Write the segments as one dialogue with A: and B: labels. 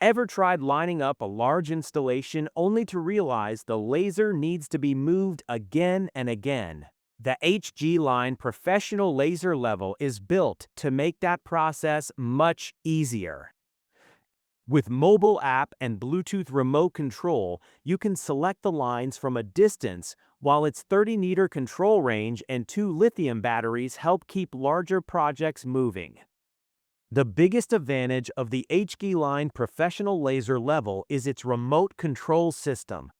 A: Ever tried lining up a large installation only to realize the laser needs to be moved again and again? The HG Line Professional Laser Level is built to make that process much easier. With mobile app and Bluetooth remote control, you can select the lines from a distance, while its 30-meter control range and two lithium batteries help keep larger projects moving. The biggest advantage of the HG Line Professional Laser Level is its remote control system.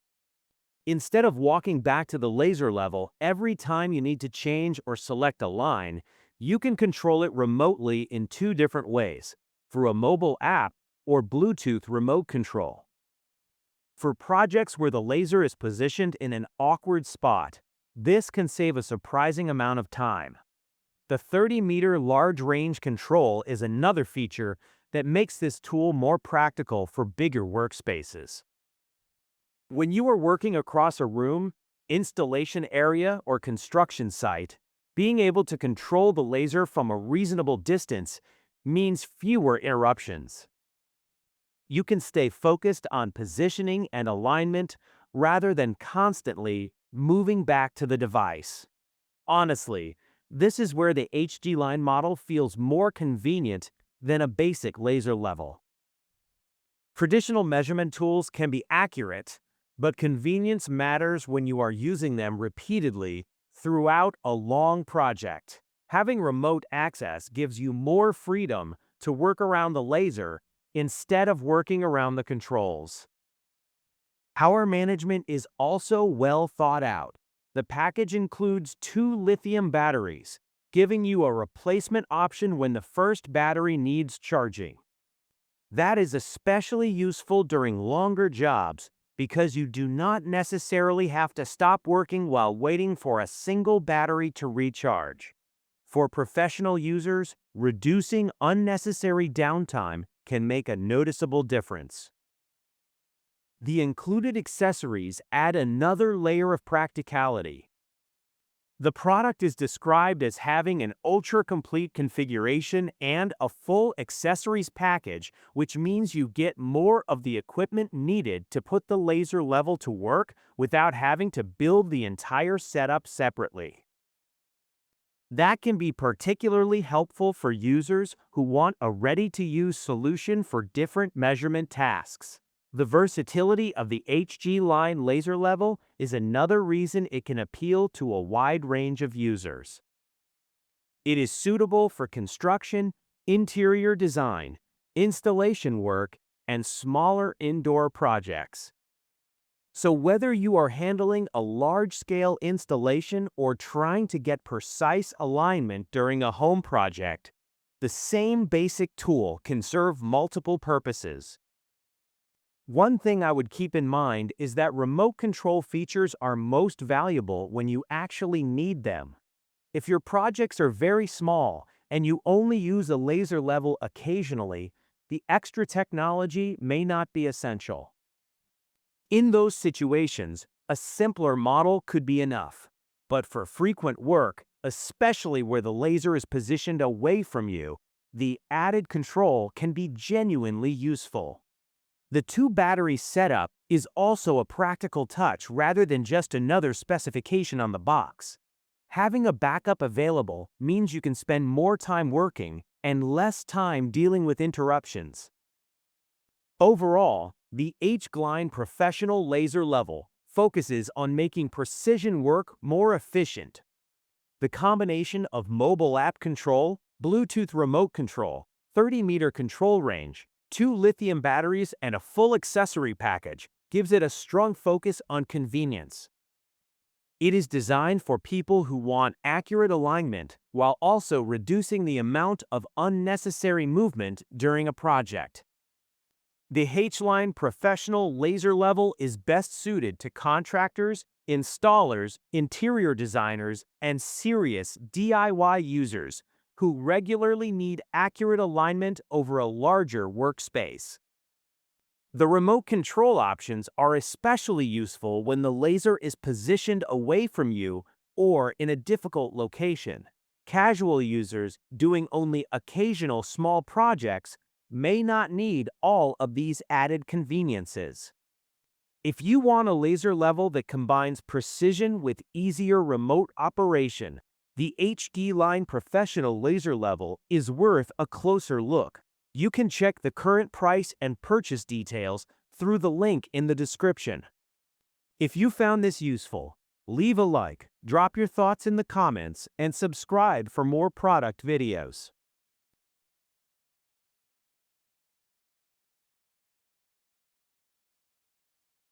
A: Instead of walking back to the laser level every time you need to change or select a line, you can control it remotely in two different ways: through a mobile app or Bluetooth remote control. For projects where the laser is positioned in an awkward spot, this can save a surprising amount of time. The 30-meter large range control is another feature that makes this tool more practical for bigger workspaces. When you are working across a room, installation area, or construction site, being able to control the laser from a reasonable distance means fewer interruptions. You can stay focused on positioning and alignment rather than constantly moving back to the device. Honestly, this is where the HG Line model feels more convenient than a basic laser level. Traditional measurement tools can be accurate, but convenience matters when you are using them repeatedly throughout a long project. Having remote access gives you more freedom to work around the laser instead of working around the controls. Power management is also well thought out. The package includes two lithium batteries, giving you a replacement option when the first battery needs charging. That is especially useful during longer jobs because you do not necessarily have to stop working while waiting for a single battery to recharge. For professional users, reducing unnecessary downtime can make a noticeable difference. The included accessories add another layer of practicality. The product is described as having an ultra-complete configuration and a full accessories package, which means you get more of the equipment needed to put the laser level to work without having to build the entire setup separately. That can be particularly helpful for users who want a ready-to-use solution for different measurement tasks. The versatility of the HG Line laser level is another reason it can appeal to a wide range of users. It is suitable for construction, interior design, installation work, and smaller indoor projects. So whether you are handling a large-scale installation or trying to get precise alignment during a home project, the same basic tool can serve multiple purposes. One thing I would keep in mind is that remote control features are most valuable when you actually need them. If your projects are very small and you only use a laser level occasionally, the extra technology may not be essential. In those situations, a simpler model could be enough. But for frequent work, especially where the laser is positioned away from you, the added control can be genuinely useful. The two-battery setup is also a practical touch rather than just another specification on the box. Having a backup available means you can spend more time working and less time dealing with interruptions. Overall, the HG Line Professional Laser Level focuses on making precision work more efficient. The combination of mobile app control, Bluetooth remote control, 30-meter control range, two lithium batteries, and a full accessory package gives it a strong focus on convenience. It is designed for people who want accurate alignment while also reducing the amount of unnecessary movement during a project. The HG Line Professional Laser Level is best suited to contractors, installers, interior designers, and serious DIY users who regularly need accurate alignment over a larger workspace. The remote control options are especially useful when the laser is positioned away from you or in a difficult location. Casual users doing only occasional small projects may not need all of these added conveniences. If you want a laser level that combines precision with easier remote operation, the HD Line Professional Laser Level is worth a closer look. You can check the current price and purchase details through the link in the description. If you found this useful, leave a like, drop your thoughts in the comments, and subscribe for more product videos.